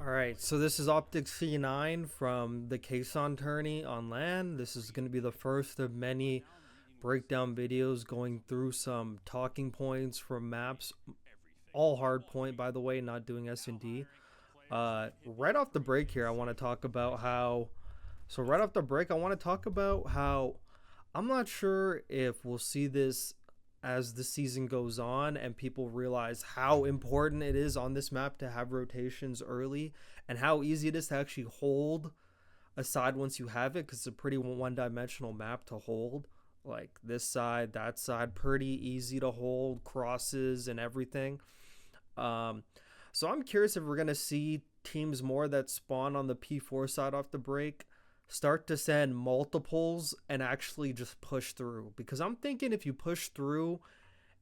Alright, so this is OpTic C9 from the Kaysan Tourney on LAN. This is going to be the first of many breakdown videos going through some talking points from maps. All hard point, by the way, not doing S&D. Right off the break here, I want to talk about how... So right off the break, I want to talk about how I'm not sure if we'll see this as the season goes on and people realize how important it is on this map to have rotations early and how easy it is to actually hold a side once you have it, because it's a pretty one-dimensional map to hold. Like this side, that side, pretty easy to hold, crosses and everything. So I'm curious if we're going to see teams more that spawn on the P4 side off the break start to send multiples and actually just push through, because I'm thinking if you push through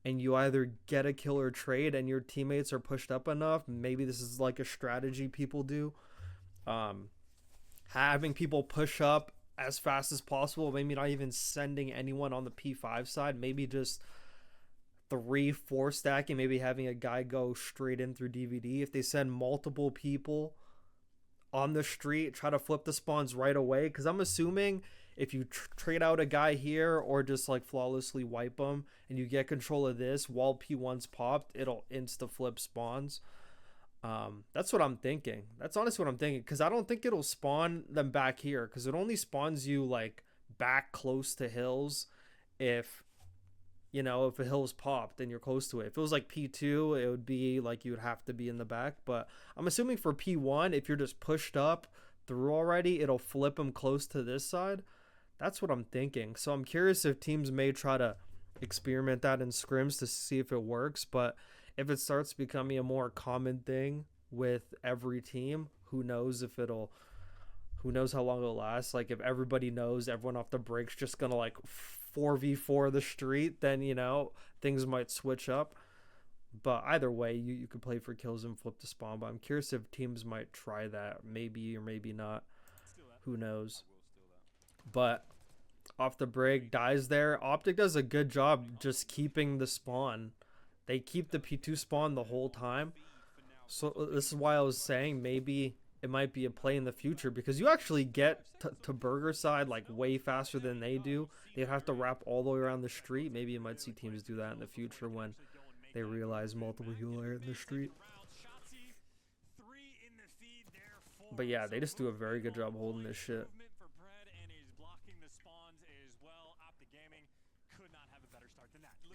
and you either get a kill or trade and your teammates are pushed up enough, maybe this is like a strategy people do, having people push up as fast as possible, maybe not even sending anyone on the P5 side, maybe just 3-4 stacking, maybe having a guy go straight in through DVD. If they send multiple people on the street, try to flip the spawns right away, because I'm assuming if you trade out a guy here or just like flawlessly wipe them and you get control of this while P1's popped, it'll insta flip spawns. That's what I'm thinking. That's honestly what I'm thinking, because I don't think it'll spawn them back here, because it only spawns you like back close to hills if if a hill's popped and you're close to it. If it was like P2, it would be like you would have to be in the back. But I'm assuming for P1, if you're just pushed up through already, it'll flip them close to this side. That's what I'm thinking. So I'm curious if teams may try to experiment that in scrims to see if it works. But if it starts becoming a more common thing with every team, who knows if it'll... Who knows how long it'll last? Like if everybody knows everyone off the break's just gonna like 4v4 the street, then things might switch up. But either way, you could play for kills and flip the spawn. But I'm curious if teams might try that, maybe or maybe not. Who knows? But off the break, dies there. OpTic does a good job just keeping the spawn. They keep the P2 spawn the whole time. So this is why I was saying maybe it might be a play in the future, because you actually get to burger side like way faster than they do. They have to wrap all the way around the street. Maybe you might see teams do that in the future when they realize multiple people are in the street. But yeah, they just do a very good job holding this shit.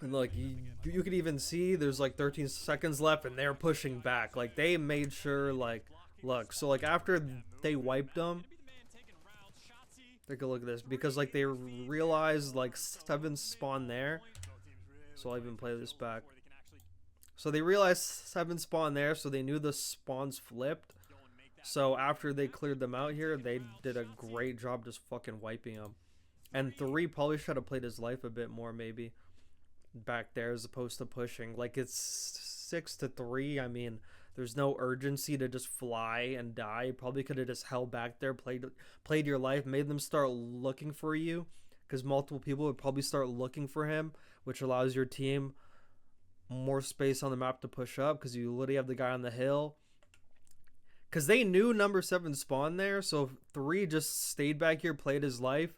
And look, you could even see there's like 13 seconds left and they're pushing back. Like they made sure, like, look, so like after they wiped them, take a look at this, because like they realized like 7 spawn there. So I'll even play this back. So they realized 7 spawn there, so they knew the spawns flipped. So after they cleared them out here, they did a great job just fucking wiping them. And 3 probably should have played his life a bit more, maybe back there, as opposed to pushing. Like it's 6-3. I mean, there's no urgency to just fly and die. Probably could have just held back there, played your life, made them start looking for you, because multiple people would probably start looking for him, which allows your team more space on the map to push up, because you literally have the guy on the hill. Because they knew number 7 spawned there, so if 3 just stayed back here, played his life,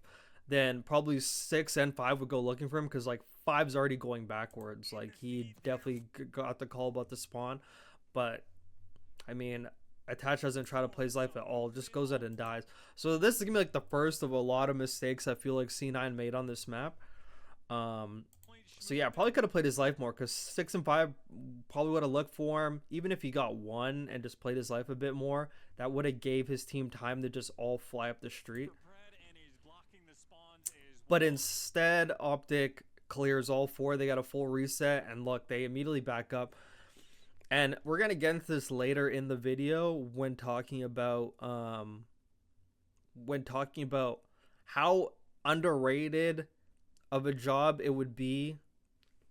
then probably 6 and 5 would go looking for him, because like 5's already going backwards. Like he definitely got the call about the spawn. But I mean, Attach doesn't try to play his life at all, just goes out and dies. So this is gonna be like the first of a lot of mistakes I feel like C9 made on this map. So yeah, probably could have played his life more, because 6 and 5 probably would have looked for him. Even if he got 1 and just played his life a bit more, that would have gave his team time to just all fly up the street. But instead, OpTic clears all 4. They got a full reset, and look, they immediately back up. And we're gonna get into this later in the video when talking about how underrated of a job it would be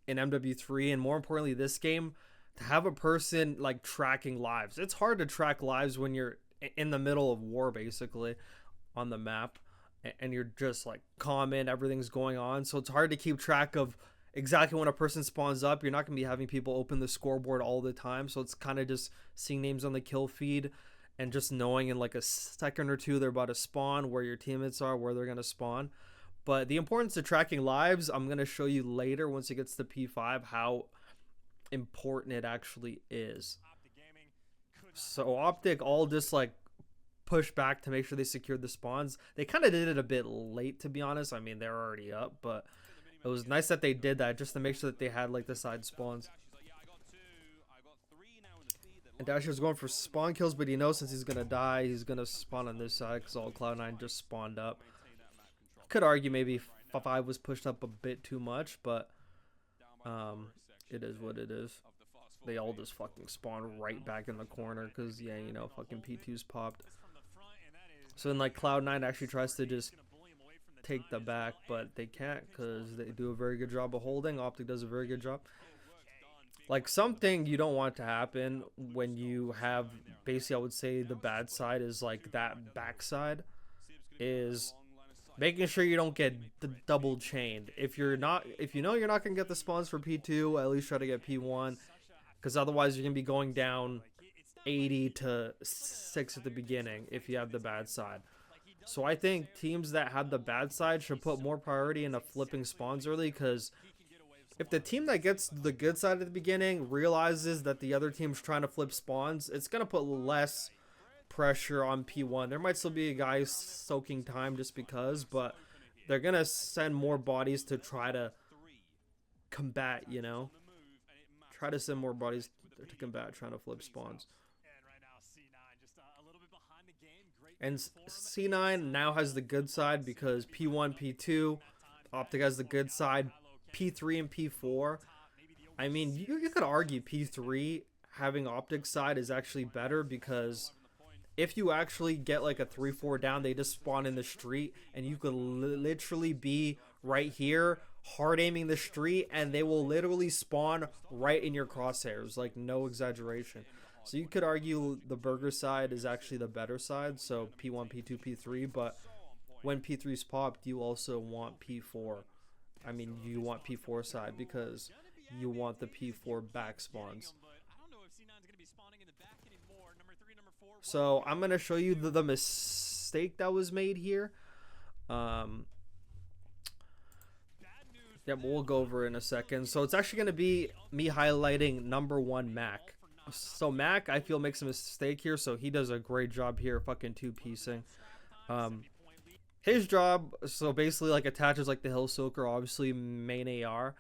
in MW3, and more importantly this game, to have a person like tracking lives. It's hard to track lives when you're in the middle of war, basically, on the map, and you're just like common, everything's going on, so it's hard to keep track of exactly when a person spawns up. You're not going to be having people open the scoreboard all the time, so it's kind of just seeing names on the kill feed and just knowing in like a second or two they're about to spawn, where your teammates are, where they're going to spawn. But the importance of tracking lives, I'm going to show you later once it gets to P5 how important it actually is. So OpTic all just like push back to make sure they secured the spawns. They kind of did it a bit late, to be honest. I mean, they're already up, but it was nice that they did that just to make sure that they had like the side spawns. And Dasher's going for spawn kills, but he knows since he's gonna die, he's gonna spawn on this side because all Cloud9 just spawned up. Could argue maybe 5 was pushed up a bit too much, but it is what it is. They all just fucking spawn right back in the corner because, yeah, you know, fucking P2's popped. So then, like, Cloud9 actually tries to just take the back, but they can't because they do a very good job of holding. OpTic does a very good job. Like, something you don't want to happen when you have, basically, I would say the bad side is, like, that backside is making sure you don't get double chained. If you know you're not going to get the spawns for P2, at least try to get P1. Because otherwise you're going to be going down 80 to 6 at the beginning if you have the bad side. So I think teams that have the bad side should put more priority into flipping spawns early, because if the team that gets the good side at the beginning realizes that the other team's trying to flip spawns, it's going to put less pressure on P1. There might still be a guy soaking time just because, but they're going to send more bodies to try to combat, you know? Try to send more bodies to combat trying to flip spawns. And C9 now has the good side because P1, P2, OpTic has the good side. P3 and P4, I mean, you could argue P3 having OpTic side is actually better, because if you actually get like a 3-4 down, they just spawn in the street and you could literally be right here hard aiming the street and they will literally spawn right in your crosshairs, like no exaggeration. So you could argue the burger side is actually the better side, so P1, P2, P3, but when P3's popped, you also want P4. I mean, you want P4 side because you want the P4 back spawns. So I'm going to show you the mistake that was made here. Yeah, we'll go over it in a second. So it's actually going to be me highlighting number 1, Mac. So Mac, I feel, makes a mistake here. So he does a great job here, fucking two-piecing. His job, so basically like attaches like the Hill Soaker, obviously main AR.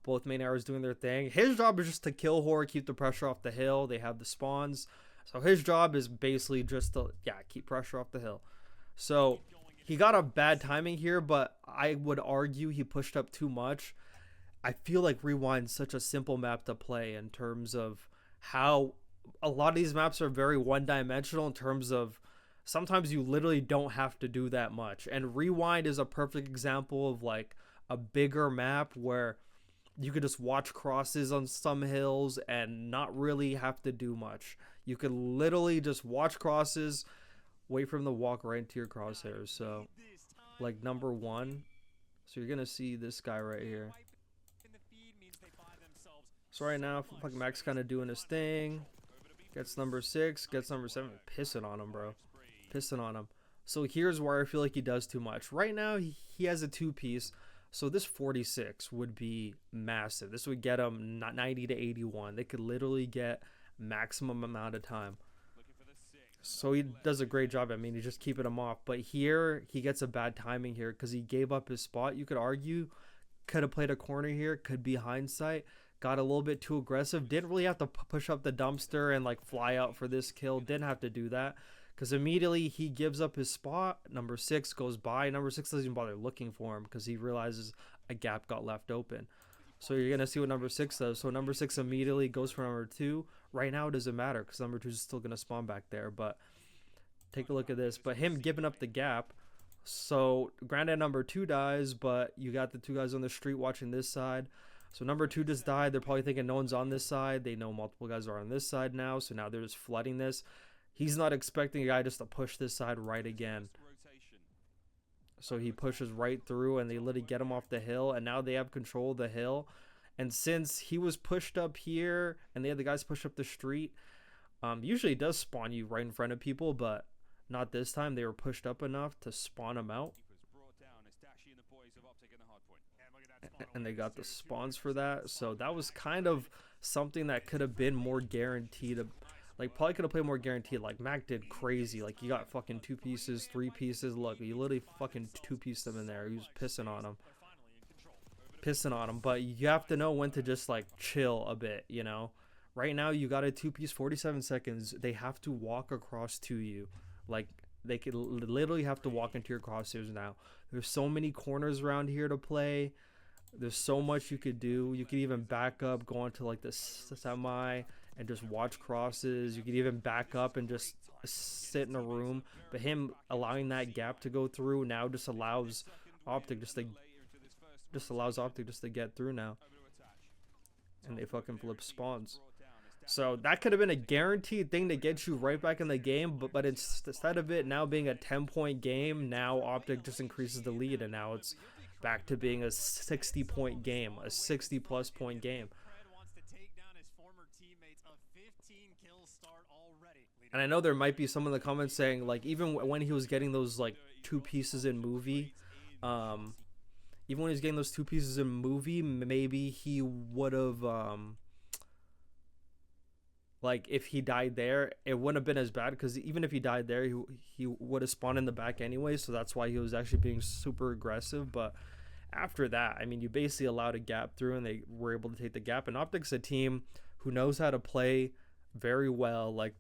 Both main ARs doing their thing. His job is just to kill Horror, keep the pressure off the hill. They have the spawns. So his job is basically just to, yeah, keep pressure off the hill. So he got a bad timing here, but I would argue he pushed up too much. I feel like Rewind's such a simple map to play in terms of how a lot of these maps are very one-dimensional in terms of sometimes you literally don't have to do that much. And Rewind is a perfect example of like a bigger map where you could just watch crosses on some hills and not really have to do much. You could literally just watch crosses, wait for them to walk right into your crosshairs. So like number 1, so you're gonna see this guy right here. So right now fucking Mac's kind of doing his thing, gets number 6, gets number 7. Pissing on him, bro, pissing on him. So here's where I feel like he does too much. Right now he has a 2-piece, so this 46 would be massive. This would get him 90 to 81. They could literally get maximum amount of time. So he does a great job. I mean, he's just keeping him off. But here, he gets a bad timing here because he gave up his spot. You could argue, could have played a corner here. Could be hindsight. Got a little bit too aggressive. Didn't really have to push up the dumpster and like fly out for this kill. Didn't have to do that. Because immediately he gives up his spot. Number 6 goes by. Number 6 doesn't even bother looking for him because he realizes a gap got left open. So you're going to see what number 6 does. So number 6 immediately goes for number 2. Right now it doesn't matter because number 2 is still going to spawn back there. But take a look at this. But him giving up the gap. So granted number 2 dies, but you got the 2 guys on the street watching this side. So number 2 just died. They're probably thinking no one's on this side. They know multiple guys are on this side now. So now they're just flooding this. He's not expecting a guy just to push this side right again. So he pushes right through and they literally get him off the hill. And now they have control of the hill. And since he was pushed up here and they had the guys push up the street, Usually it does spawn you right in front of people, but not this time. They were pushed up enough to spawn them out. And they got the spawns for that. So that was kind of something that could have been more guaranteed. Like, probably could have played more guaranteed. Like, Mac did crazy. Like, you got fucking 2 pieces, 3 pieces. Look, you literally fucking 2-pieced them in there. He was pissing on him. But you have to know when to just, like, chill a bit, you know? Right now, you got a 2-piece, 47 seconds. They have to walk across to you. Like, they could literally have to walk into your crosshairs now. There's so many corners around here to play. There's so much you could do. You could even back up, go into, like, the semi and just watch crosses. You could even back up and just sit in a room. But him allowing that gap to go through now just allows OpTic just to get through now. And they fucking flip spawns. So that could have been a guaranteed thing to get you right back in the game, but instead of it now being a 10-point game, now OpTic just increases the lead, and now it's back to being a 60-point game, a 60-plus point game. And I know there might be some in the comments saying, like, even when he was getting those, like, 2 pieces in movie, even when he was getting those 2 pieces in movie, maybe he would have, like, if he died there, it wouldn't have been as bad, because even if he died there, he would have spawned in the back anyway, so that's why he was actually being super aggressive. But after that, I mean, you basically allowed a gap through, and they were able to take the gap. And OpTic's a team who knows how to play very well, like,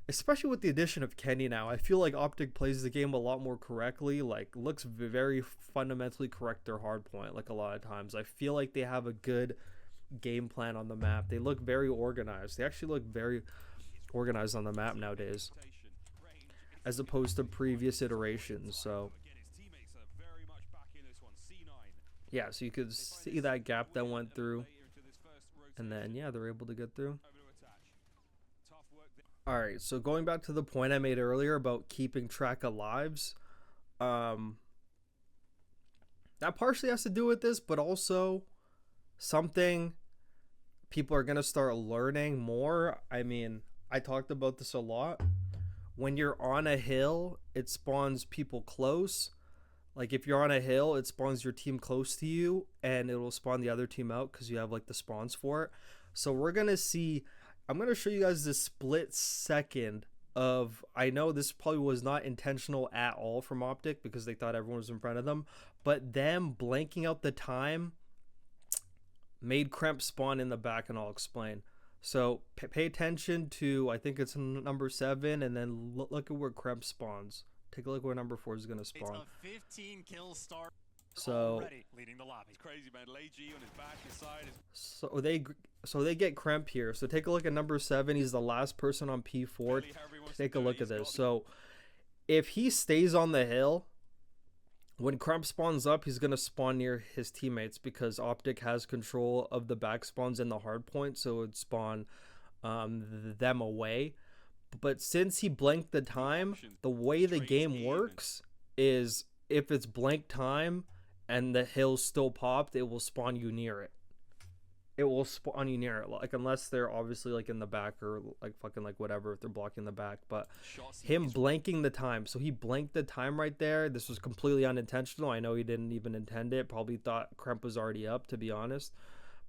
especially with the addition of Kenny now. I feel like OpTic plays the game a lot more correctly, like, looks very fundamentally correct their hard point, like, a lot of times. I feel like they have a good game plan on the map. They look very organized. They actually look very organized on the map nowadays, as opposed to previous iterations. So yeah, so you could see that gap that went through, and then yeah, they're able to get through. All right, so going back to the point I made earlier about keeping track of lives, that partially has to do with this, but also something people are going to start learning more. I mean, I talked about this a lot. When you're on a hill, it spawns people close. Like, if you're on a hill, it spawns your team close to you, and it will spawn the other team out because you have, like, the spawns for it. So we're going to see, I'm going to show you guys this split second of, I know this probably was not intentional at all from OpTic because they thought everyone was in front of them, but them blanking out the time made Kremp spawn in the back, and I'll explain. So pay attention to, I think it's number 7, and then look at where Kremp spawns. Take a look where number 4 is going to spawn. It's a 15 kill start. So leading the lobby. Crazy, man. G on his back, his side. So they get Kremp here. So take a look at number 7. He's the last person on P4. Take a look at this. So if he stays on the hill, when Kremp spawns up, he's going to spawn near his teammates because OpTic has control of the back spawns and the hard point, so it would spawn them away. But since he blanked the time, the way the game works is if it's blank time and the hill's still popped, it will spawn you near it. It will spawn you near it, like, unless they're obviously, like, in the back or, like, fucking, like, whatever, if they're blocking the back. But him blanking the time, so he blanked the time right there. This was completely unintentional. I know he didn't even intend it. Probably thought Kremp was already up, to be honest.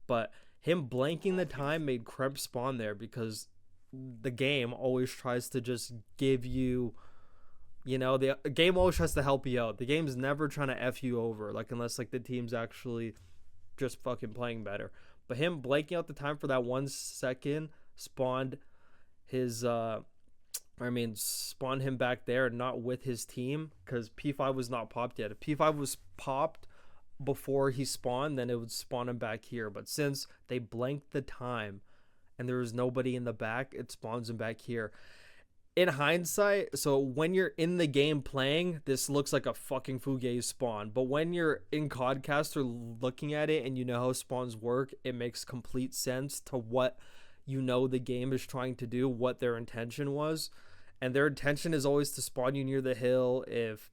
But him blanking the time made Kremp spawn there because the game always tries to just give you, you know, the game always tries to help you out. The game's never trying to F you over, like, unless, like, the team's actually just fucking playing better. But him blanking out the time for that 1 second spawned his, spawned him back there, not with his team, because P5 was not popped yet. If P5 was popped before he spawned, then it would spawn him back here. But since they blanked the time and there was nobody in the back, it spawns him back here. In hindsight, so when you're in the game playing, this looks like a fucking Fugazi spawn. But when you're in Codcast or looking at it and you know how spawns work, it makes complete sense to what you know the game is trying to do, what their intention was. And their intention is always to spawn you near the hill if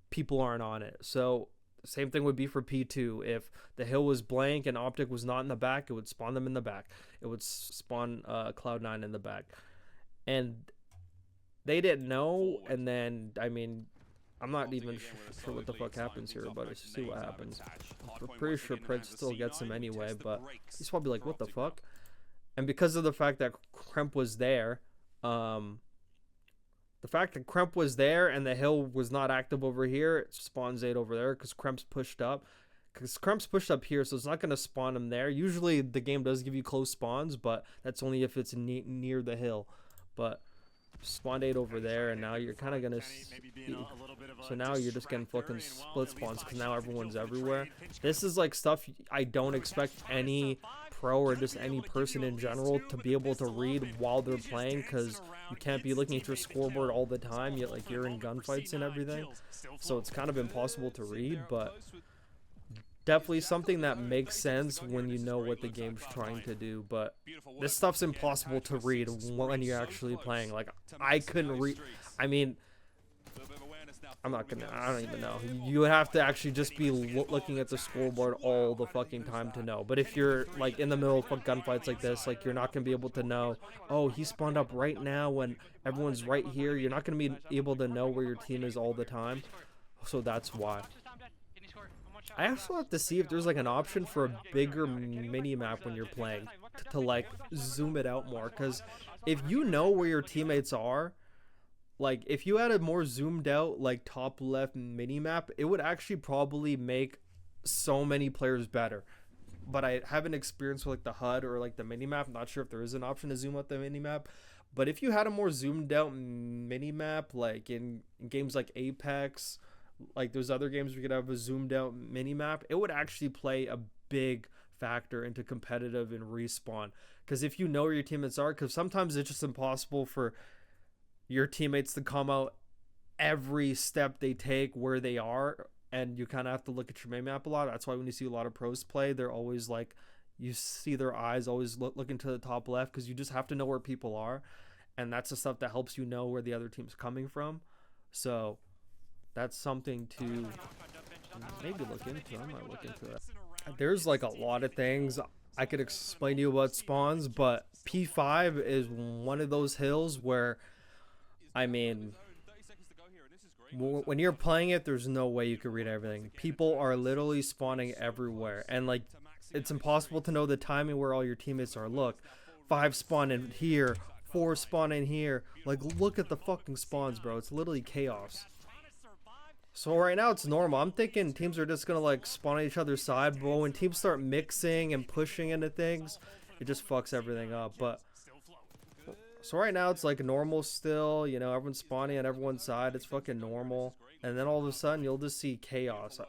people aren't on it. So same thing would be for P2. If the hill was blank and OpTic was not in the back, it would spawn them in the back. It would spawn Cloud9 in the back. and they didn't know. And then, I mean, I'm not even sure what the fuck happens here, but let's see what happens. I'm pretty sure Prince still gets him anyway, but he's probably like, what the fuck? And because of the fact that Kremp was there, and the hill was not active over here, it spawns 8 over there because Kremp's pushed up. Because Kremp's pushed up here, so it's not going to spawn him there. Usually the game does give you close spawns, but that's only if it's near the hill. But spawned 8 over there, and now you're kind of going to see. So now you're just getting fucking split spawns because now everyone's everywhere. This is like stuff I don't expect any pro or just any person in general to be able to read while they're playing, because you can't be looking at your scoreboard all the time, yet like you're in gunfights and everything. So it's kind of impossible to read, but definitely something that makes sense when you know what the game's trying to do. But this stuff's impossible to read when you're actually playing. Like, I couldn't read. I mean, I don't even know. You would have to actually just be looking at the scoreboard all the fucking time to know. But if you're like in the middle of gunfights like this, like you're not gonna be able to know, oh, he spawned up right now when everyone's right here. You're not gonna be able to know where your team is all the time. So that's why. I also have to see if there's like an option for a bigger mini map when you're playing to like zoom it out more, because if you know where your teammates are, like if you had a more zoomed out like top left mini map, it would actually probably make so many players better. But I haven't experienced with like the HUD or like the mini map. I'm not sure if there is an option to zoom out the mini map, but if you had a more zoomed out mini map, like in games like Apex, like those other games we could have a zoomed out mini map, it would actually play a big factor into competitive and respawn. Because if you know where your teammates are, because sometimes it's just impossible for your teammates to come out every step they take where they are, and you kind of have to look at your mini map a lot. That's why when you see a lot of pros play, they're always like, you see their eyes always looking to the top left, because you just have to know where people are, and that's the stuff that helps you know where the other team's coming from. So that's something to maybe look into. I might look into that. There's like a lot of things I could explain to you about spawns, but P5 is one of those hills where, I mean, when you're playing it, there's no way you can read everything. People are literally spawning everywhere, and like it's impossible to know the timing where all your teammates are. Look, 5 spawn in here, 4 spawn in here. Like, look at the fucking spawns, bro. It's literally chaos. So right now it's normal. I'm thinking teams are just gonna like spawn on each other's side, but when teams start mixing and pushing into things, it just fucks everything up. But so right now it's like normal still, you know, everyone's spawning on everyone's side. It's fucking normal. And then all of a sudden you'll just see chaos.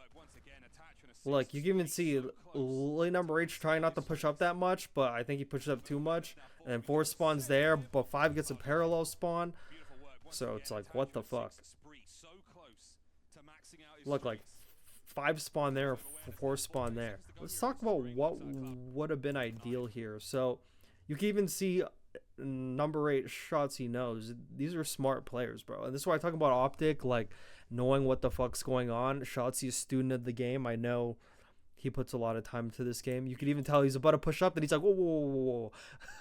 Look, you can even see lane number 8 trying not to push up that much, but I think he pushed up too much. And then 4 spawns there, but 5 gets a parallel spawn. So it's like, what the fuck? Look, like 5 spawn there, 4 spawn there. Let's talk about what would have been ideal here. So you can even see number 8 shots he knows. These are smart players, bro. And this is why I talk about OpTic, like knowing what the fuck's going on. Shotzzy is a student of the game. I know he puts a lot of time into this game. You can even tell he's about to push up and he's like, whoa, whoa, whoa,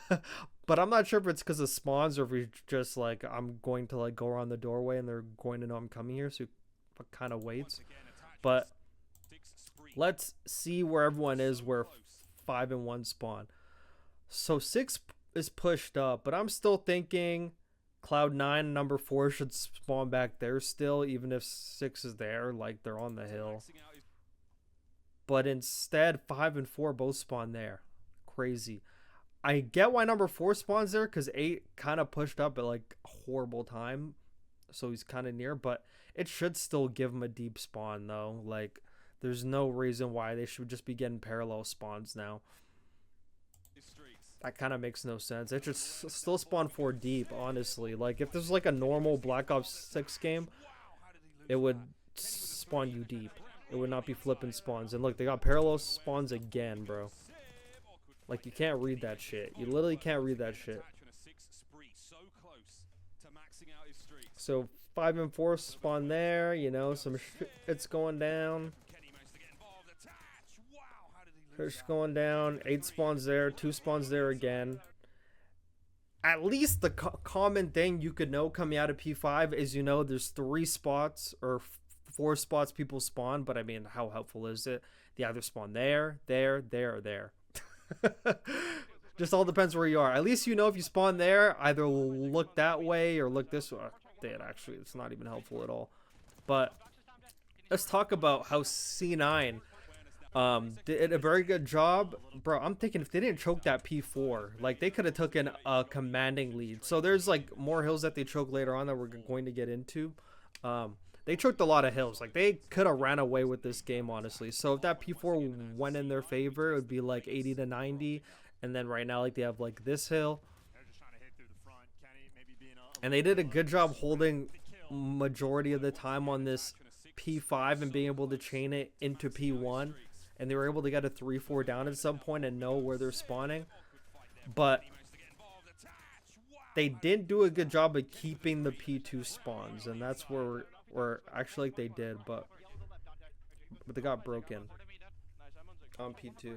whoa. But I'm not sure if it's because of spawns or if he's just like, I'm going to like go around the doorway and they're going to know I'm coming here. So he kind of waits. But let's see where everyone is where 5 and 1 spawn. So 6 is pushed up, but I'm still thinking Cloud9 number 4 should spawn back there still, even if 6 is there, like they're on the hill. But instead 5 and 4 both spawn there. Crazy. I get why number 4 spawns there, because 8 kind of pushed up at like a horrible time, so he's kind of near, but it should still give him a deep spawn though. Like there's no reason why they should just be getting parallel spawns now. That kind of makes no sense. It should still spawn 4 deep, honestly. Like if this was like a normal Black Ops 6 game, it would spawn you deep. It would not be flipping spawns. And look, they got parallel spawns again, bro. Like you can't read that shit. You literally can't read that shit. So 5 and 4 spawn there, you know, some it's going down. It's going down. 8 spawns there, 2 spawns there again. at least the common thing you could know coming out of P5 is, you know, there's 3 spots or 4 spots people spawn, but I mean, how helpful is it? They either spawn there, or there. Just all depends where you are. At least you know if you spawn there, either look that way or look this way. Actually, it's not even helpful at all. But let's talk about how C9 did a very good job. Bro, I'm thinking if they didn't choke that P4, like they could have taken a commanding lead. So there's like more hills that they choke later on that we're going to get into. They choked a lot of hills. Like they could have ran away with this game, honestly. So if that P4 went in their favor, it would be like 80 to 90. And then right now, like they have like this hill. And they did a good job holding majority of the time on this P5 and being able to chain it into P1. And they were able to get a 3-4 down at some point and know where they're spawning. But they didn't do a good job of keeping the P2 spawns. And that's where actually like they did. But they got broken on P2.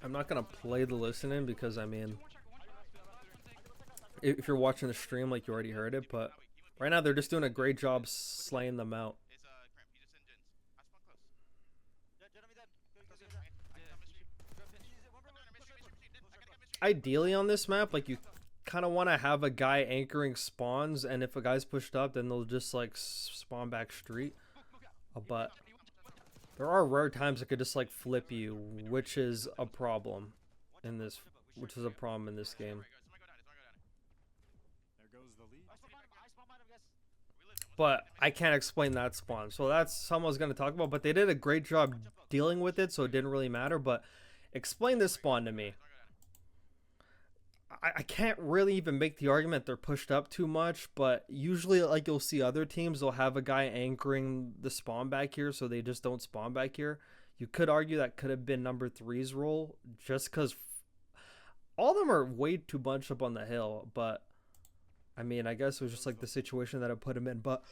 I'm not gonna play the listening because I mean, if you're watching the stream, like you already heard it, but right now they're just doing a great job slaying them out. Ideally on this map, like you kind of want to have a guy anchoring spawns, and if a guy's pushed up, then they'll just like spawn back street. But there are rare times it could just like flip you, which is a problem in this game. But I can't explain that spawn, so that's something I was going to talk about. But they did a great job dealing with it, so it didn't really matter. But explain this spawn to me. I can't really even make the argument they're pushed up too much, but usually like you'll see other teams, they'll have a guy anchoring the spawn back here, so they just don't spawn back here. You could argue that could have been number 3's role, just because all of them are way too bunched up on the hill. But I mean, I guess it was just like the situation that I put him in. But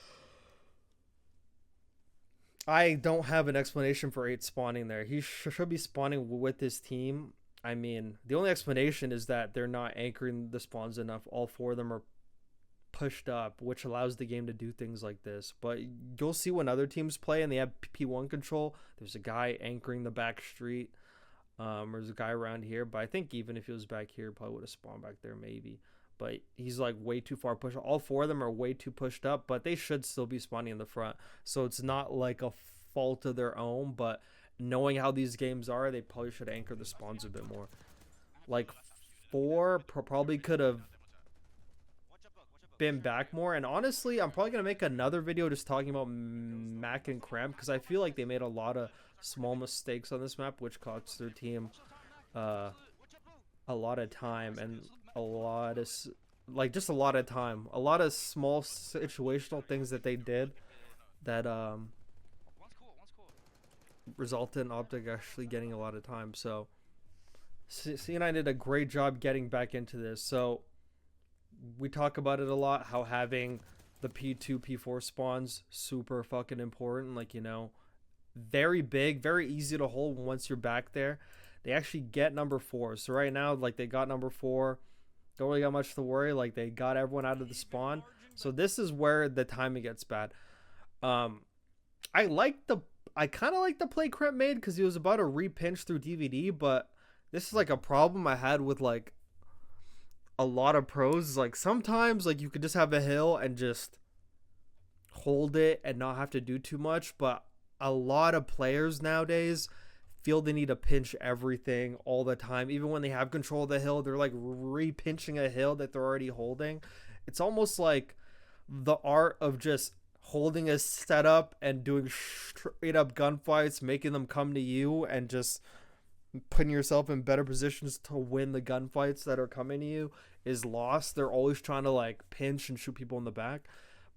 I don't have an explanation for 8 spawning there. He should be spawning with his team. I mean, the only explanation is that they're not anchoring the spawns enough. All 4 of them are pushed up, which allows the game to do things like this. But you'll see when other teams play and they have P1 control, there's a guy anchoring the back street. There's a guy around here, but I think even if he was back here, probably would have spawned back there maybe. But he's like way too far pushed. All 4 of them are way too pushed up, but they should still be spawning in the front. So it's not like a fault of their own, but knowing how these games are, they probably should anchor the spawns a bit more. Like 4 probably could have been back more. And honestly, I'm probably gonna make another video just talking about Mac and Cramp, because I feel like they made a lot of small mistakes on this map, which cost their team a lot of time and a lot of just a lot of time, a lot of small situational things that they did that resulted in OpTic actually getting a lot of time. So C9 did a great job getting back into this. So we talk about it a lot, how having the P2 P4 spawns super fucking important. Like, you know, very big, very easy to hold once you're back there. They actually get number 4. So right now, like, they got number 4, don't really got much to worry. Like, they got everyone out of the spawn. So this is where the timing gets bad. I kind of like the play Crimp made, because he was about to repinch through DVD, but this is like a problem I had with like a lot of pros. Like sometimes like you could just have a hill and just hold it and not have to do too much, but a lot of players nowadays feel they need to pinch everything all the time. Even when they have control of the hill, they're like repinching a hill that they're already holding. It's almost like the art of just holding a setup and doing straight up gunfights, making them come to you and just putting yourself in better positions to win the gunfights that are coming to you is lost. They're always trying to like pinch and shoot people in the back.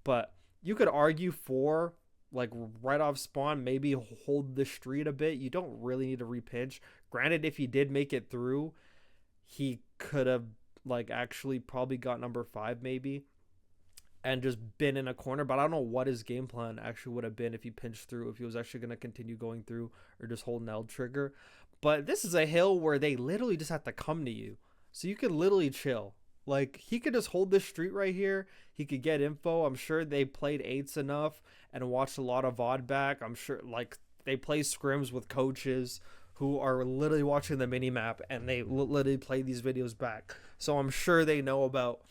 But you could argue for like right off spawn, maybe hold the street a bit. You don't really need to repinch. Granted, if he did make it through, he could have like actually probably got number 5 maybe. and just been in a corner. But I don't know what his game plan actually would have been if he pinched through, if he was actually going to continue going through or just holding L trigger. But this is a hill where they literally just have to come to you. So you could literally chill. Like, he could just hold this street right here. He could get info. I'm sure they played 8s enough and watched a lot of VOD back. I'm sure, like, they play scrims with coaches who are literally watching the mini-map, and they literally play these videos back. So I'm sure they know about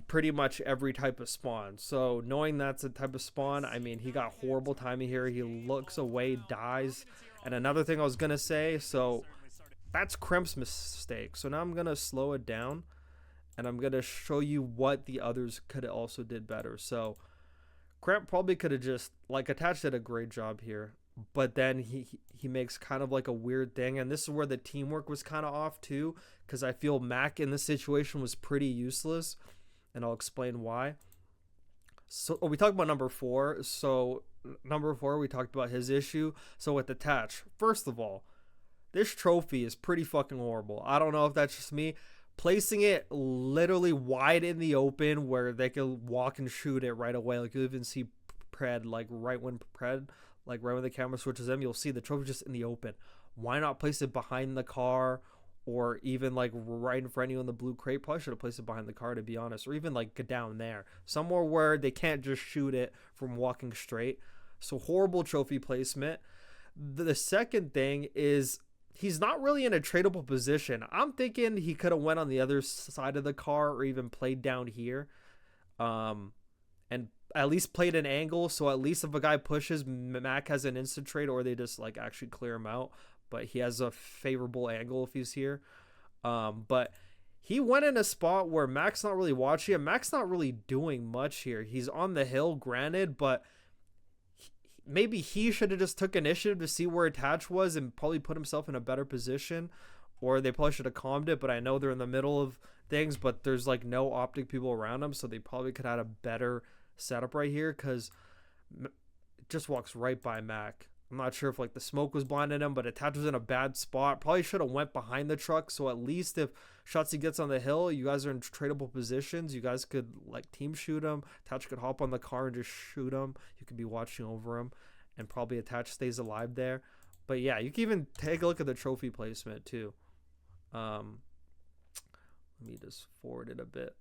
pretty much every type of spawn. So knowing that's a type of spawn, I mean, he got horrible timing here. He looks away, dies. And another thing I was going to say, so that's Kremp's mistake. So now I'm going to slow it down, and I'm going to show you what the others could have also did better. So Kremp probably could have just, like, Attach did a great job here. But then he makes kind of like a weird thing. And this is where the teamwork was kind of off too. Because I feel Mac in this situation was pretty useless. And I'll explain why. So we talked about number 4. So number 4, we talked about his issue. So with Attach, first of all, this trophy is pretty fucking horrible. I don't know if that's just me. Placing it literally wide in the open where they could walk and shoot it right away. Like, you'll even see Pred, like right when the camera switches in, you'll see the trophy just in the open. Why not place it behind the car, or even like right in front of you in the blue crate? Probably should have placed it behind the car, to be honest, or even like get down there somewhere where they can't just shoot it from walking straight. So horrible trophy placement. The second thing is, he's not really in a tradable position. I'm thinking he could have went on the other side of the car, or even played down here, and at least played an angle. So at least if a guy pushes, Mac has an instant trade, or they just like actually clear him out. But he has a favorable angle if he's here. But he went in a spot where Mac's not really watching him. Mac's not really doing much here. He's on the hill, granted, but maybe he should have just took initiative to see where Attach was and probably put himself in a better position, or they probably should have calmed it. But I know they're in the middle of things, but there's like no OpTic people around them, so they probably could have had a better setup right here, because it just walks right by Mac. I'm not sure if like the smoke was blinding him, but Attach was in a bad spot. Probably should have went behind the truck, so at least if Shotzi gets on the hill, you guys are in tradable positions. You guys could like team shoot him. Attach could hop on the car and just shoot him. You could be watching over him, and probably Attach stays alive there. But yeah, you can even take a look at the trophy placement too. Let me just forward it a bit.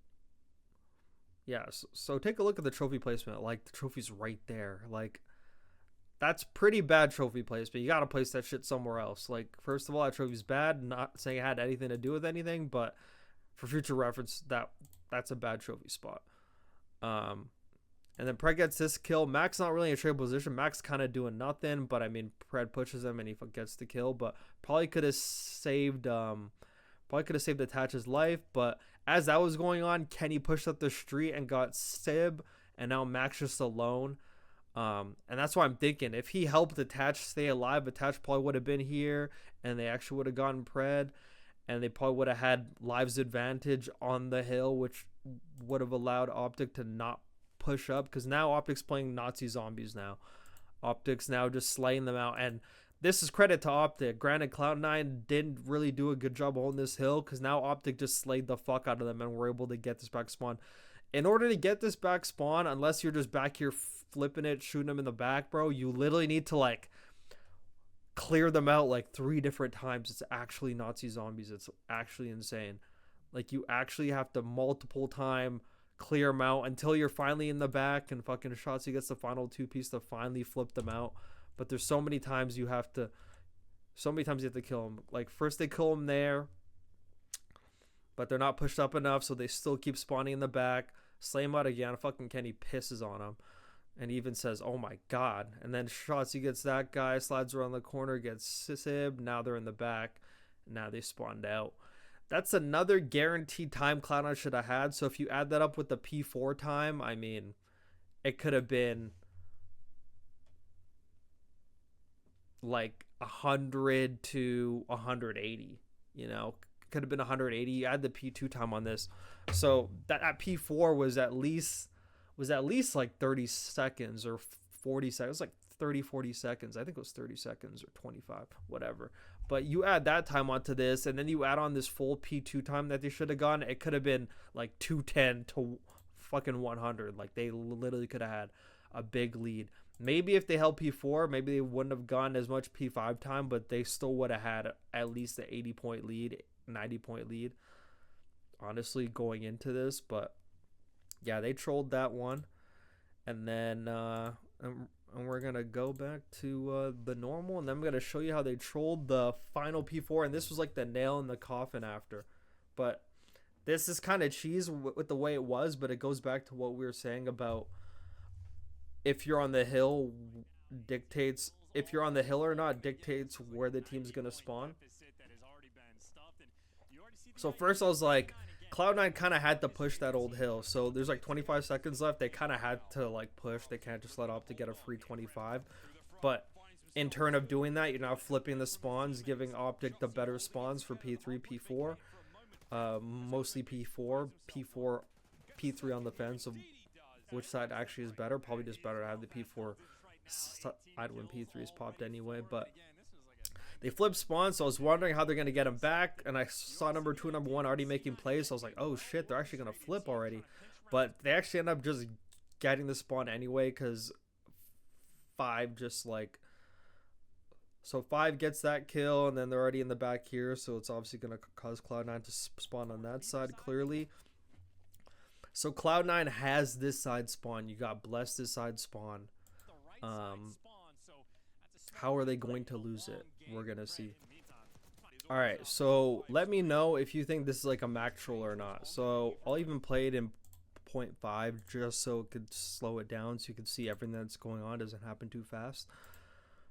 Yeah, so take a look at the trophy placement. Like, the trophy's right there. Like, that's pretty bad trophy placement. You got to place that shit somewhere else. Like, first of all, that trophy's bad. Not saying it had anything to do with anything, but for future reference, that's a bad trophy spot. And then Pred gets this kill. Mac's not really in a trade position. Mac's kind of doing nothing, but I mean, Pred pushes him and he gets the kill. But probably could have saved Attach's life. But as that was going on, Kenny pushed up the street and got Sib, and now Mac's just alone. And that's why I'm thinking, if he helped Attach stay alive, Attach probably would have been here, and they actually would have gotten Pred, and they probably would have had lives advantage on the hill, which would have allowed OpTic to not push up, because now OpTic's playing Nazi zombies now. OpTic's now just slaying them out, and this is credit to OpTic. Granted, Cloud9 didn't really do a good job holding this hill, because now OpTic just slayed the fuck out of them and were able to get this back spawn. In order to get this back spawn, unless you're just back here flipping it, shooting them in the back, bro, you literally need to like clear them out like 3 different times. It's actually Nazi zombies. It's actually insane. Like, you actually have to multiple time clear them out until you're finally in the back, and fucking Shotzi gets the final 2-piece to finally flip them out. But there's so many times you have to kill them. Like, first they kill them there, but they're not pushed up enough, so they still keep spawning in the back. Slay him out again. Fucking Kenny pisses on him and even says, oh my god. And then Shotzi gets that guy, slides around the corner, gets Sib. Now they're in the back. Now they spawned out. That's another guaranteed time Cloud9 should have had. So if you add that up with the P4 time, I mean, it could have been like 100 to 180, you know, could have been 180. You add the P2 time on this, so that P4 was at least like 30 seconds or 40 seconds, like 30-40 seconds. I think it was 30 seconds or 25, whatever. But you add that time onto this, and then you add on this full P2 time that they should have gone, it could have been like 210 to fucking 100. Like, they literally could have had a big lead. Maybe if they held P4, maybe they wouldn't have gotten as much P5 time, but they still would have had at least an 80-point lead, 90-point lead, honestly, going into this. But, yeah, they trolled that one. And then and we're going to go back to the normal, and then I'm going to show you how they trolled the final P4. And this was like the nail in the coffin after. But this is kind of cheese with the way it was, but it goes back to what we were saying about if you're on the hill dictates if you're on the hill or not dictates where the team's gonna spawn. So first I was like, Cloud9 kind of had to push that old hill. So there's like 25 seconds left. They kind of had to like push. They can't just let OpTic get a free 25. But in turn of doing that, you're now flipping the spawns, giving OpTic the better spawns for P3, P4. Mostly P4, P3 on the fence. So which side actually is better? Probably just better to have the P4 side when P3 is popped anyway. But they flipped spawns, so I was wondering how they're going to get him back. And I saw number 2 and number 1 already making plays. So I was like, oh shit, they're actually going to flip already. But they actually end up just getting the spawn anyway, because 5 just like... So 5 gets that kill, and then they're already in the back here. So it's obviously going to cause Cloud9 to spawn on that side, clearly. So Cloud9 has this side spawn. You got blessed this side spawn. How are they going to lose it? We're going to see. Alright, so let me know if you think this is like a Mac troll or not. So I'll even play it in 0.5 just so it could slow it down so you can see everything that's going on. It doesn't happen too fast.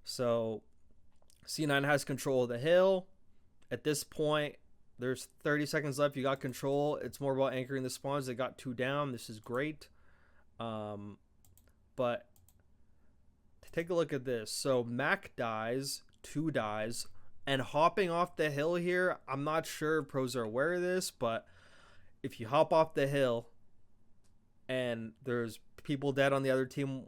So C9 has control of the hill. At this point, there's 30 seconds left. You got control. It's more about anchoring the spawns. They got 2 down. This is great. But take a look at this. So Mac dies, 2 dies, and hopping off the hill here, I'm not sure if pros are aware of this, but if you hop off the hill and there's people dead on the other team,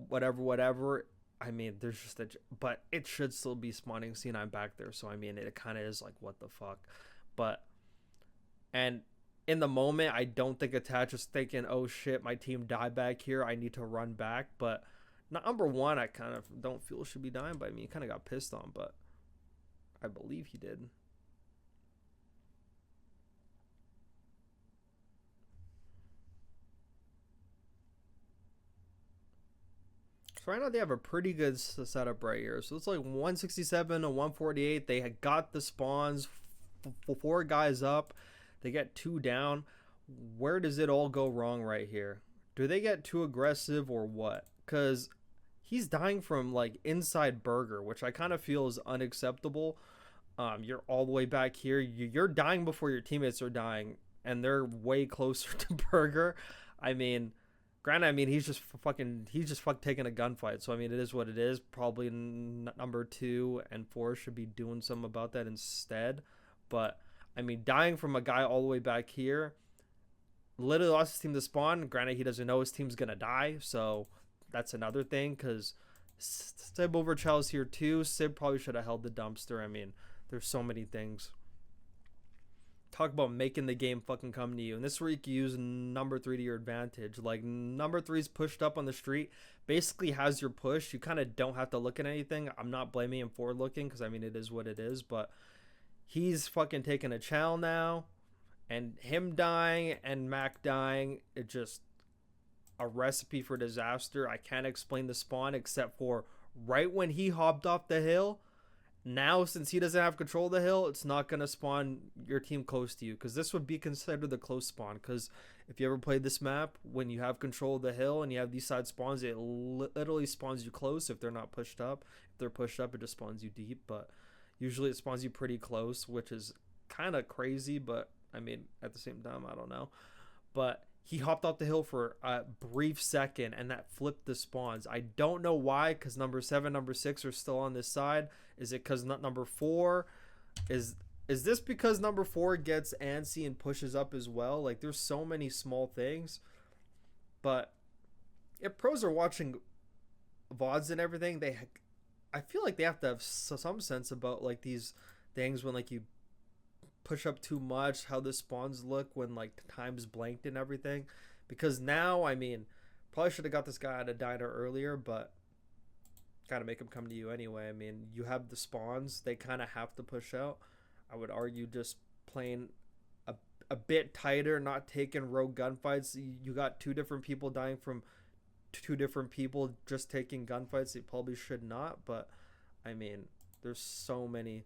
whatever, I mean, there's just but it should still be spawning C9 back there. So, I mean, it kind of is like, what the fuck? But, and in the moment, I don't think Attach is thinking, oh shit, my team died back here, I need to run back. But number 1, I kind of don't feel should be dying by me. He kind of got pissed on, but I believe he did. So right now they have a pretty good setup right here. So it's like 167 to 148. They had got the spawns, 4 guys up. They get 2 down. Where does it all go wrong right here? Do they get too aggressive or what? Because he's dying from like inside burger, which I kind of feel is unacceptable. You're all the way back here. You're dying before your teammates are dying, and they're way closer to burger. I mean, granted, I mean, he's just taking a gunfight. So, I mean, it is what it is. Probably number 2 and 4 should be doing something about that instead. But, I mean, dying from a guy all the way back here, literally lost his team to spawn. Granted, he doesn't know his team's going to die. So, that's another thing. Because Sib over Chell's here too. Sib probably should have held the dumpster. I mean, there's so many things. Talk about making the game fucking come to you. And this is where you can use number 3 to your advantage. Like, number 3's pushed up on the street. Basically has your push. You kind of don't have to look at anything. I'm not blaming him for looking, because, I mean, it is what it is. But he's fucking taking a chow now. And him dying and Mac dying, it just a recipe for disaster. I can't explain the spawn except for right when he hopped off the hill. Now, since he doesn't have control of the hill, it's not going to spawn your team close to you, because this would be considered the close spawn. Because if you ever played this map, when you have control of the hill and you have these side spawns, it literally spawns you close if they're not pushed up. If they're pushed up, it just spawns you deep. But usually it spawns you pretty close, which is kind of crazy. But, I mean, at the same time, I don't know. But he hopped off the hill for a brief second, and that flipped the spawns. I don't know why, because number 7, number 6 are still on this side. Is it because number 4 is this because number 4 gets antsy and pushes up as well? Like, there's so many small things. But if pros are watching VODs and everything, I feel like they have to have some sense about like these things when like you push up too much, how the spawns look when like time's blanked and everything. Because now, I mean, probably should have got this guy at a diner earlier, but kind of make him come to you anyway. I mean, you have the spawns. They kind of have to push out. I would argue just playing a bit tighter, not taking rogue gunfights. You got 2 different people dying from 2 different people just taking gunfights. They probably should not, but I mean, there's so many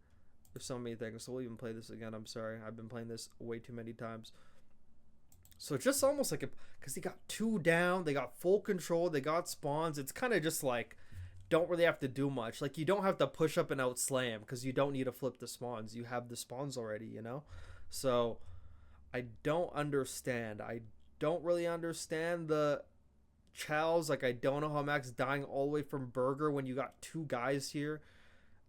things. So we'll even play this again. I'm sorry, I've been playing this way too many times. So it's just almost like because they got 2 down, they got full control, they got spawns. It's kind of just like don't really have to do much. Like you don't have to push up and out slam because you don't need to flip the spawns. You have the spawns already, you know. So I don't understand. I don't really understand the chows. Like I don't know how Max dying all the way from Burger when you got 2 guys here.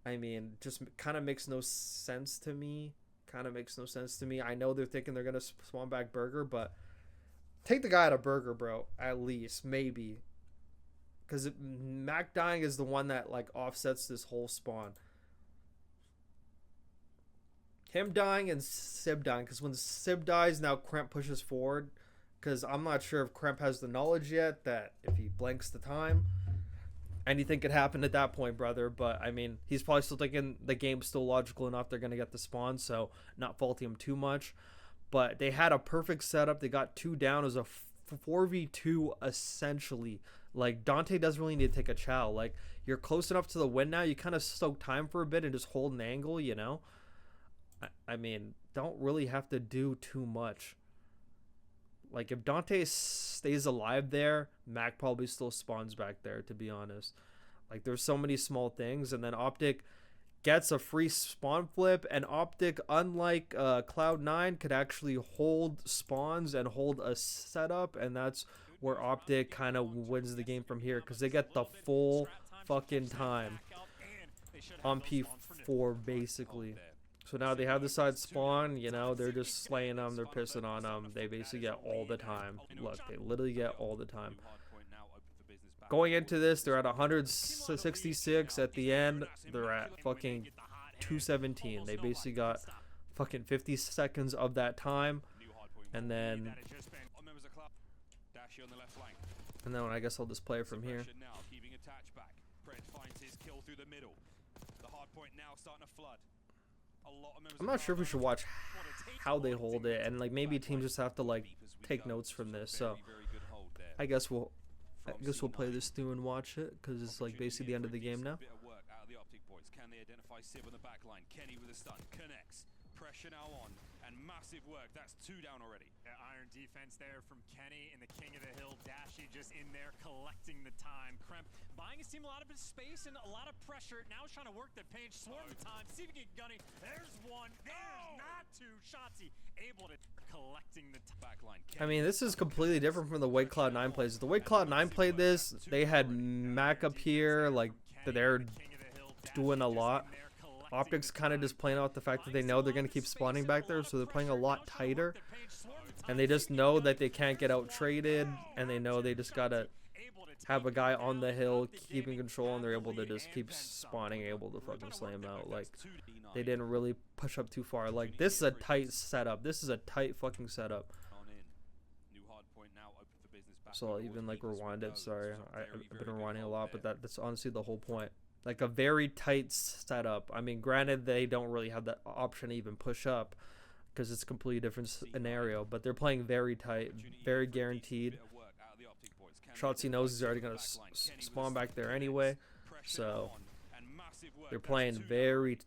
I mean, just kind of makes no sense to me. I know they're thinking they're gonna spawn back Burger, but take the guy out of Burger, bro. At least maybe, because Mac dying is the one that like offsets this whole spawn. Him dying and Sib dying, because when Sib dies, now Kremp pushes forward. Because I'm not sure if Kremp has the knowledge yet that if he blanks the time, anything could happen at that point, brother. But I mean, he's probably still thinking the game's still logical enough. They're gonna get the spawn, so not faulting him too much. But they had a perfect setup. They got 2 down. It was a 4v2 essentially. Like Dante doesn't really need to take a chow. Like you're close enough to the win now. You kind of soak time for a bit and just hold an angle, you know. I mean, don't really have to do too much. Like if Dante stays alive there, Mac probably still spawns back there, to be honest. Like there's so many small things, and then OpTic gets a free spawn flip, and OpTic, unlike Cloud9, could actually hold spawns and hold a setup, and that's where OpTic kind of wins the game from here, because they get the full fucking time on P4 basically. So now they have the side spawn, you know, they're just slaying them, they're pissing on them. They basically get all the time. Look, they literally get all the time. Going into this, they're at 166. At the end, they're at fucking 217. They basically got fucking 50 seconds of that time. And then I guess I'll just play it from here. I'm not sure if we should watch how they hold it, and like maybe teams just have to like take notes from this. So I guess we'll play this through and watch it, because it's like basically the end of the game now. Can they identify Sib on the back line? Kenny with a stun connects. Pressure now on, and massive work. That's 2 down already. Iron defense there from Kenny and the King of the Hill. Dashy just in there collecting the time. Kremp buying his team a lot of his space and a lot of pressure. Now he's trying to work the page, swarm the time, see if he can get Gunny. There's one. There's not 2 shots. He able to collecting the back line. I mean, this is completely different from the way Cloud9 plays. The way Cloud9 played this, they had Mac up here, like they're doing a lot. OpTic's kind of just playing out the fact that they know they're going to keep spawning back there, so they're playing a lot tighter. And they just know that they can't get out traded, and they know they just got to have a guy on the hill keeping control, and they're able to just keep spawning, able to fucking slay him out. Like, they didn't really push up too far. Like, this is a tight setup. This is a tight fucking setup. So I'll even like rewind it. Sorry, I've been rewinding a lot, but that's honestly the whole point. Like a very tight setup. I mean, granted, they don't really have that option to even push up because it's a completely different scenario, but they're playing very tight, very guaranteed. Shotzzy knows he's already going to spawn back there anyway, so they're playing very,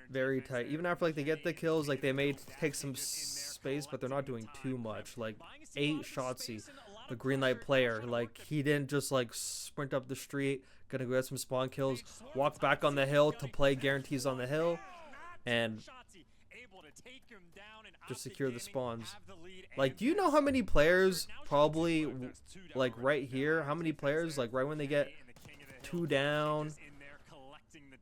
very tight. Even after like they get the kills, like they may take some space, but they're not doing too much. Like 8 Shotzzy, the green light player, like he didn't just like sprint up the street, gonna go get some spawn kills, walk back on the hill to play guarantees on the hill, and just secure the spawns. Like, do you know how many players probably, like right here, how many players, like right when they get 2 down,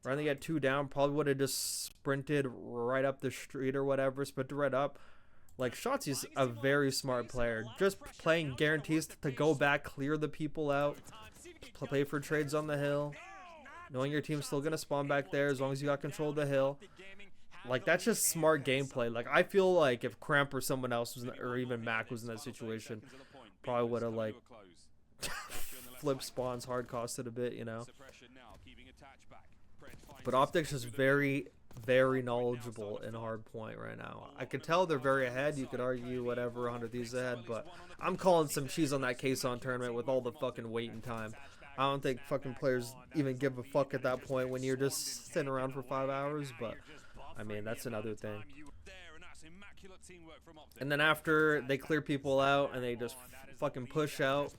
probably would have just sprinted right up the street or whatever, sprinted right up. Like, Shotzzy's a very smart player, just playing guarantees to go back, clear the people out, play for trades on the hill, knowing your team's still gonna spawn back there as long as you got control of the hill. Like, that's just smart gameplay. Like, I feel like if Cramp or someone else was or even Mac was in that situation, Probably would have like flip spawns hard costed a bit, you know. But OpTic's just very knowledgeable in hardpoint right now. I could tell they're very ahead. You could argue whatever 100 these ahead, but I'm calling some cheese on that Kaysan tournament with all the fucking waiting time. I don't think fucking players even give a fuck at that point when you're just sitting around for 5 hours, but I mean, that's another thing. And then after they clear people out and they just fucking push out,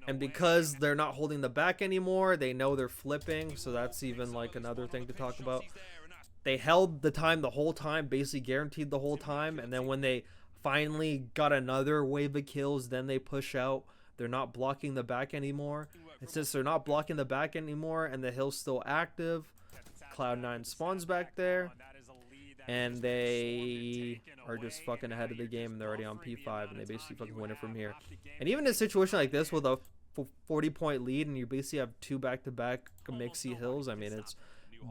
and because they're not holding the back anymore, they know they're flipping, so that's even like another thing to talk about. They held the time the whole time, basically guaranteed the whole time, and then when they finally got another wave of kills, then they push out. They're not blocking the back anymore. And since they're not blocking the back anymore and the hill's still active, Cloud9 spawns back there, and they are just fucking ahead of the game, and they're already on P5, and they basically fucking win it from here. And even in a situation like this with a 40-point lead and you basically have 2 back-to-back mixy hills, I mean, it's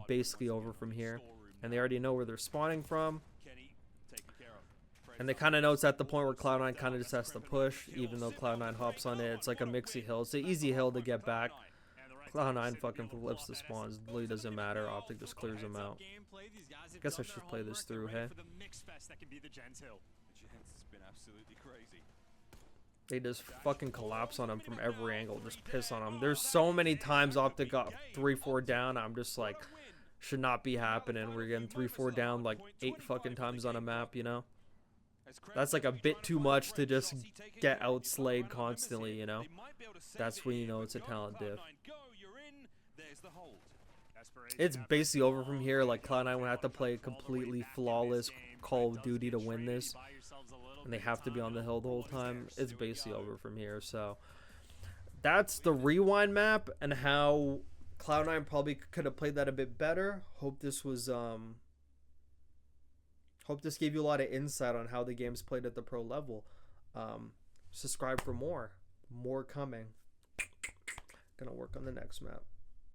basically over from here. And they already know where they're spawning from. And they kind of know it's at the point where Cloud9 kind of just has to push, even though Cloud9 hops on it. It's like a mixy hill. It's an easy hill to get back. Cloud9 fucking flips the spawns. It really doesn't matter. OpTic just clears them out. I guess I should play this through, hey? They just fucking collapse on him from every angle. Just piss on him. There's so many times OpTic got 3-4 down. I'm just like, should not be happening. We're getting 3-4 down like 8 fucking times on a map, you know? That's like a bit too much to just get outslayed constantly, you know? That's when you know it's a talent diff. It's basically over from here. Like, Cloud9 would have to play a completely flawless Call of Duty to win this. And they have to be on the hill the whole time. It's basically over from here. So that's the rewind map and how Cloud9 probably could have played that a bit better. Hope this was hope this gave you a lot of insight on how the game's played at the pro level. Subscribe for more coming. Gonna work on the next map.